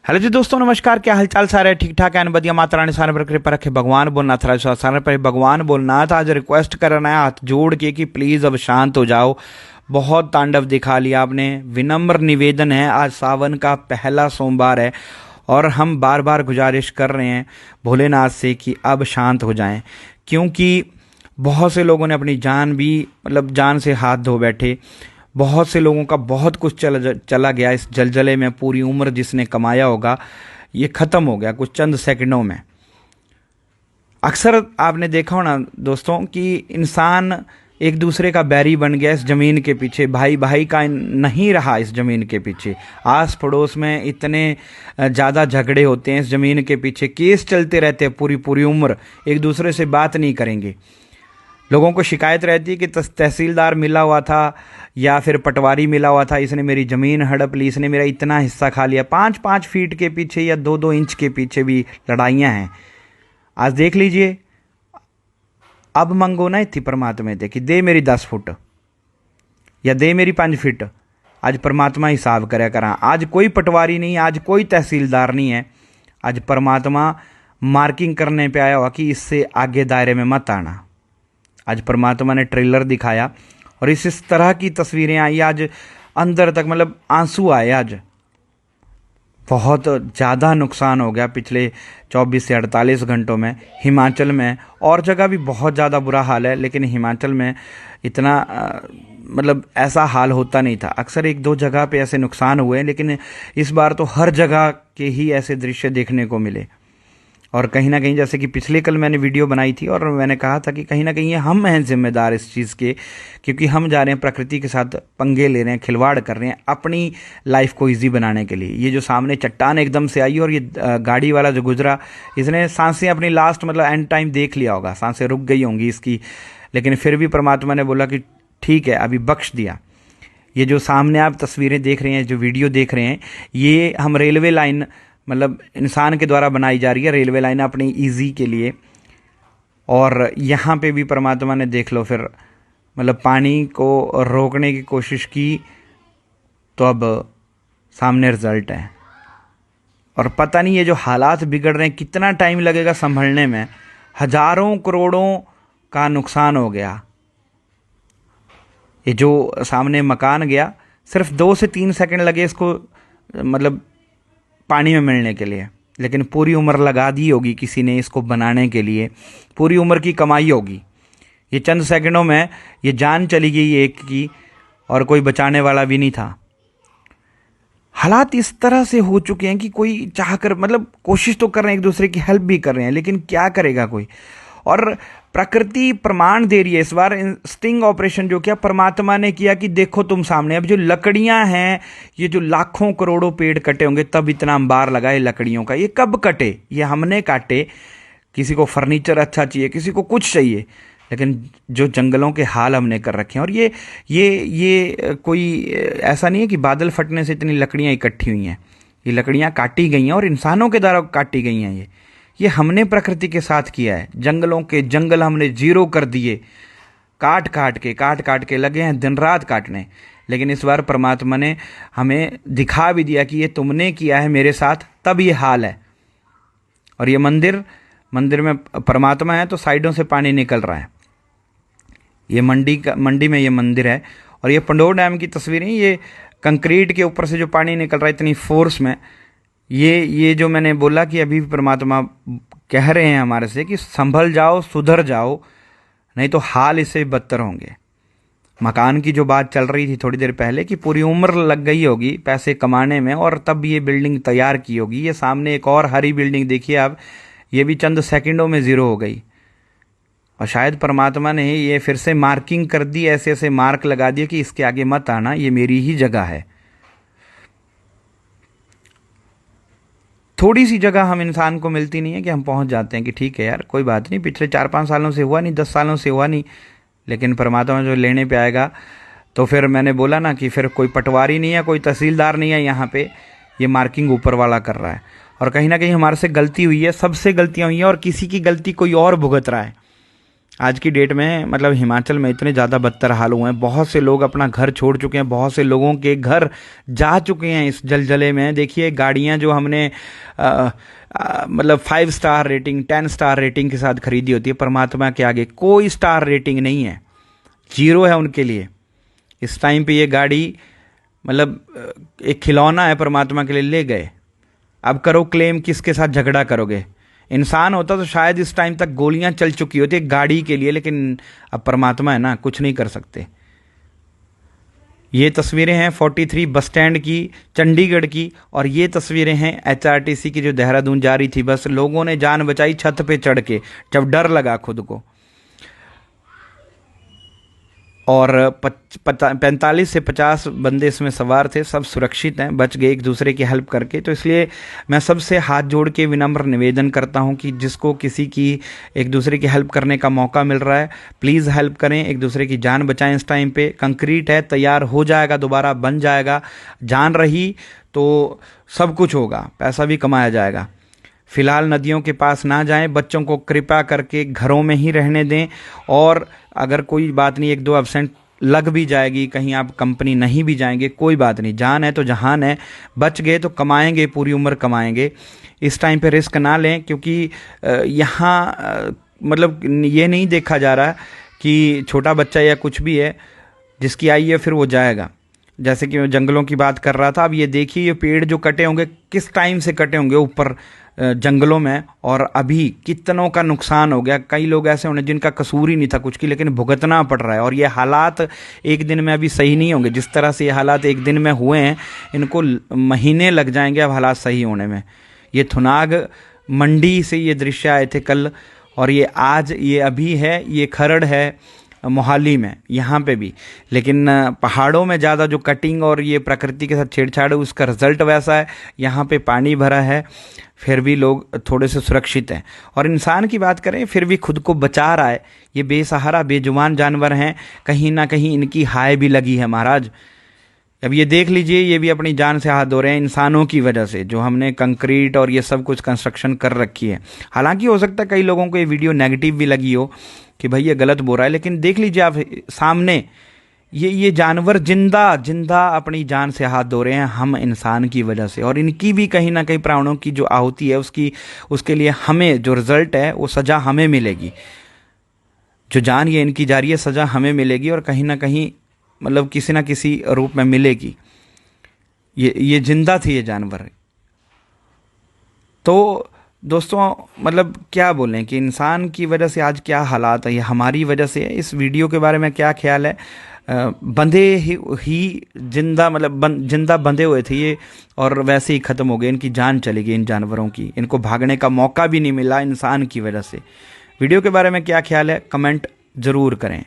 Hello जी दोस्तों, नमस्कार। क्या हालचाल सारे ठीक ठाक है? बदिया माता रानी सारे पर कृपा रखे। भगवान बोलना था, सारे पर भगवान बोलना था। आज रिक्वेस्ट करना है हाथ जोड़ के कि प्लीज़ अब शांत हो जाओ। बहुत तांडव दिखा लिया आपने। विनम्र निवेदन है, आज सावन का पहला सोमवार है और हम बार बार गुजारिश कर रहे हैं भोलेनाथ से कि अब शांत हो जाएं, क्योंकि बहुत से लोगों ने अपनी जान भी जान से हाथ धो बैठे। बहुत से लोगों का बहुत कुछ चला गया इस जलजले में। पूरी उम्र जिसने कमाया होगा ये ख़त्म हो गया कुछ चंद सेकंडों में। अक्सर आपने देखा होना दोस्तों कि इंसान एक दूसरे का बैरी बन गया इस ज़मीन के पीछे। भाई भाई का नहीं रहा इस ज़मीन के पीछे। आस पड़ोस में इतने ज़्यादा झगड़े होते हैं इस ज़मीन के पीछे, केस चलते रहते हैं पूरी पूरी उम्र, एक दूसरे से बात नहीं करेंगे। लोगों को शिकायत रहती है कि तहसीलदार मिला हुआ था या फिर पटवारी मिला हुआ था, इसने मेरी ज़मीन हड़प ली, इसने मेरा इतना हिस्सा खा लिया। 5-5 फीट के पीछे या 2-2 इंच के पीछे भी लड़ाइयाँ हैं। आज देख लीजिए, अब मंगो ना इतनी परमात्मा दे कि दे मेरी 10 फुट या दे मेरी 5 फीट। आज परमात्मा हिसाब करे करा। आज कोई पटवारी नहीं, आज कोई तहसीलदार नहीं है। आज परमात्मा मार्किंग करने पे आया हुआ कि इससे आगे दायरे में मत आना। आज परमात्मा ने ट्रेलर दिखाया और इस तरह की तस्वीरें आई आज अंदर तक, आंसू आए। आज बहुत ज़्यादा नुकसान हो गया पिछले 24 से 48 घंटों में। हिमाचल में और जगह भी बहुत ज़्यादा बुरा हाल है, लेकिन हिमाचल में इतना ऐसा हाल होता नहीं था। अक्सर 1-2 जगह पे ऐसे नुकसान हुए, लेकिन इस बार तो हर जगह के ही ऐसे दृश्य देखने को मिले। और कहीं ना कहीं, जैसे कि पिछले कल मैंने वीडियो बनाई थी और मैंने कहा था कि कहीं ना कहीं ये हम हैं जिम्मेदार इस चीज़ के, क्योंकि हम जा रहे हैं प्रकृति के साथ पंगे ले रहे हैं, खिलवाड़ कर रहे हैं अपनी लाइफ को इजी बनाने के लिए। ये जो सामने चट्टान एकदम से आई और ये गाड़ी वाला जो गुजरा, इसने सांसें अपनी लास्ट एंड टाइम देख लिया होगा, सांसें रुक गई होंगी इसकी, लेकिन फिर भी परमात्मा ने बोला कि ठीक है, अभी बख्श दिया। ये जो सामने आप तस्वीरें देख रहे हैं, जो वीडियो देख रहे हैं, ये हम रेलवे लाइन इंसान के द्वारा बनाई जा रही है, रेलवे लाइन अपनी इजी के लिए। और यहाँ पे भी परमात्मा ने देख लो फिर पानी को रोकने की कोशिश की, तो अब सामने रिजल्ट है। और पता नहीं ये जो हालात बिगड़ रहे हैं कितना टाइम लगेगा संभलने में। हजारों करोड़ों का नुकसान हो गया। ये जो सामने मकान गया, सिर्फ 2 से 3 सेकंड लगे इसको पानी में मिलने के लिए, लेकिन पूरी उम्र लगा दी होगी किसी ने इसको बनाने के लिए। पूरी उम्र की कमाई होगी। ये चंद सेकंडों में ये जान चली गई एक की, और कोई बचाने वाला भी नहीं था। हालात इस तरह से हो चुके हैं कि कोई चाहकर कोशिश तो कर रहे हैं, एक दूसरे की हेल्प भी कर रहे हैं, लेकिन क्या करेगा कोई। और प्रकृति प्रमाण दे रही है इस बार। स्टिंग ऑपरेशन जो किया परमात्मा ने किया कि देखो तुम सामने। अब जो लकड़ियां हैं, ये जो लाखों करोड़ों पेड़ कटे होंगे तब इतना अंबार लगा है लकड़ियों का। ये कब कटे? ये हमने काटे। किसी को फर्नीचर अच्छा चाहिए, किसी को कुछ चाहिए, लेकिन जो जंगलों के हाल हमने कर रखे हैं। और ये कोई ऐसा नहीं है कि बादल फटने से इतनी लकड़ियां इकट्ठी हुई हैं। ये लकड़ियां काटी गई हैं और इंसानों के द्वारा काटी गई हैं। ये हमने प्रकृति के साथ किया है। जंगलों के जंगल हमने जीरो कर दिए, काट काट के लगे हैं दिन रात काटने। लेकिन इस बार परमात्मा ने हमें दिखा भी दिया कि ये तुमने किया है मेरे साथ, तब ये हाल है। और ये मंदिर में परमात्मा है तो साइडों से पानी निकल रहा है। ये मंडी में ये मंदिर है। और ये पंडोर डैम की तस्वीरें, ये कंक्रीट के ऊपर से जो पानी निकल रहा है इतनी फोर्स में। ये जो मैंने बोला कि अभी परमात्मा कह रहे हैं हमारे से कि संभल जाओ, सुधर जाओ, नहीं तो हाल इससे बदतर होंगे। मकान की जो बात चल रही थी थोड़ी देर पहले कि पूरी उम्र लग गई होगी पैसे कमाने में और तब ये बिल्डिंग तैयार की होगी। ये सामने एक और हरी बिल्डिंग देखिए आप, ये भी चंद सेकंडों में ज़ीरो हो गई। और शायद परमात्मा ने ये फिर से मार्किंग कर दी, ऐसे ऐसे मार्क लगा दिए कि इसके आगे मत आना, ये मेरी ही जगह है। थोड़ी सी जगह हम इंसान को मिलती नहीं है कि हम पहुंच जाते हैं कि ठीक है यार कोई बात नहीं, पिछले 4-5 सालों से हुआ नहीं, 10 सालों से हुआ नहीं। लेकिन परमात्मा जो लेने पे आएगा, तो फिर मैंने बोला ना कि फिर कोई पटवारी नहीं है, कोई तहसीलदार नहीं है यहाँ पे। ये मार्किंग ऊपर वाला कर रहा है। और कहीं ना कहीं हमारे से गलती हुई है, सबसे गलतियाँ हुई हैं, और किसी की गलती कोई और भुगत रहा है। आज की डेट में मतलब हिमाचल में इतने ज़्यादा बदतर हाल हुए हैं, बहुत से लोग अपना घर छोड़ चुके हैं, बहुत से लोगों के घर जा चुके हैं इस जलजले में। देखिए गाड़ियां जो हमने मतलब 5 स्टार रेटिंग 10 स्टार रेटिंग के साथ खरीदी होती है, परमात्मा के आगे कोई स्टार रेटिंग नहीं है, 0 है उनके लिए। इस टाइम पे ये गाड़ी मतलब एक खिलौना है परमात्मा के लिए, ले गए। अब करो क्लेम, किसके साथ झगड़ा करोगे? इंसान होता तो शायद इस टाइम तक गोलियां चल चुकी होती एक गाड़ी के लिए, लेकिन अब परमात्मा है ना, कुछ नहीं कर सकते। ये तस्वीरें हैं 43 बस स्टैंड की, चंडीगढ़ की, और ये तस्वीरें हैं HRTC की जो देहरादून जा रही थी बस। लोगों ने जान बचाई छत पे चढ़ के, जब डर लगा खुद को। और 45 से 50 बंदे इसमें सवार थे, सब सुरक्षित हैं, बच गए एक दूसरे की हेल्प करके। तो इसलिए मैं सबसे हाथ जोड़ के विनम्र निवेदन करता हूं कि जिसको किसी की एक दूसरे की हेल्प करने का मौका मिल रहा है, प्लीज़ हेल्प करें, एक दूसरे की जान बचाएं। इस टाइम पे कंक्रीट है, तैयार हो जाएगा, दोबारा बन जाएगा। जान रही तो सब कुछ होगा, पैसा भी कमाया जाएगा। फिलहाल नदियों के पास ना जाएं, बच्चों को कृपा करके घरों में ही रहने दें। और अगर कोई बात नहीं, 1-2 एब्सेंट लग भी जाएगी, कहीं आप कंपनी नहीं भी जाएंगे, कोई बात नहीं, जान है तो जहान है। बच गए तो कमाएंगे, पूरी उम्र कमाएंगे। इस टाइम पे रिस्क ना लें, क्योंकि यहाँ मतलब ये नहीं देखा जा रहा कि छोटा बच्चा या कुछ भी है, जिसकी आई है फिर वो जाएगा। जैसे कि मैं जंगलों की बात कर रहा था, अब ये देखिए ये पेड़ जो कटे होंगे, किस टाइम से कटे होंगे ऊपर जंगलों में, और अभी कितनों का नुकसान हो गया। कई लोग ऐसे होंगे जिनका कसूर ही नहीं था कुछ की, लेकिन भुगतना पड़ रहा है। और ये हालात एक दिन में अभी सही नहीं होंगे। जिस तरह से ये हालात एक दिन में हुए हैं, इनको महीने लग जाएंगे अब हालात सही होने में। ये थुनाग मंडी से ये दृश्य आए थे कल, और ये आज, ये अभी है, ये खरड़ है मोहाली में, यहाँ पे भी। लेकिन पहाड़ों में ज़्यादा जो कटिंग और ये प्रकृति के साथ छेड़छाड़ है, उसका रिजल्ट वैसा है। यहाँ पे पानी भरा है, फिर भी लोग थोड़े से सुरक्षित हैं। और इंसान की बात करें, फिर भी खुद को बचा रहा है। ये बेसहारा बेजुबान जानवर हैं, कहीं ना कहीं इनकी हाय भी लगी है महाराज। अब ये देख लीजिए, ये भी अपनी जान से हाथ धो रहे हैं इंसानों की वजह से, जो हमने कंक्रीट और ये सब कुछ कंस्ट्रक्शन कर रखी है। हालांकि हो सकता है कई लोगों को ये वीडियो नेगेटिव भी लगी हो कि भाई ये गलत बोल रहा है, लेकिन देख लीजिए आप सामने, ये जानवर जिंदा जिंदा अपनी जान से हाथ धो रहे हैं हम इंसान की वजह से। और इनकी भी कहीं ना कहीं प्राणों की जो आहुति है, उसके लिए हमें जो रिजल्ट है वो सज़ा हमें मिलेगी। जो जान ये इनकी जा रही है, सज़ा हमें मिलेगी, और कहीं ना कहीं मतलब किसी ना किसी रूप में मिलेगी। ये जिंदा थी ये जानवर। तो दोस्तों मतलब क्या बोलें कि इंसान की वजह से आज क्या हालात है, ये हमारी वजह से है। इस वीडियो के बारे में क्या ख्याल है? बंधे ही जिंदा, मतलब जिंदा बंधे हुए थे ये, और वैसे ही ख़त्म हो गए, इनकी जान चली गई इन जानवरों की। इनको भागने का मौका भी नहीं मिला इंसान की वजह से। वीडियो के बारे में क्या ख्याल है, कमेंट ज़रूर करें।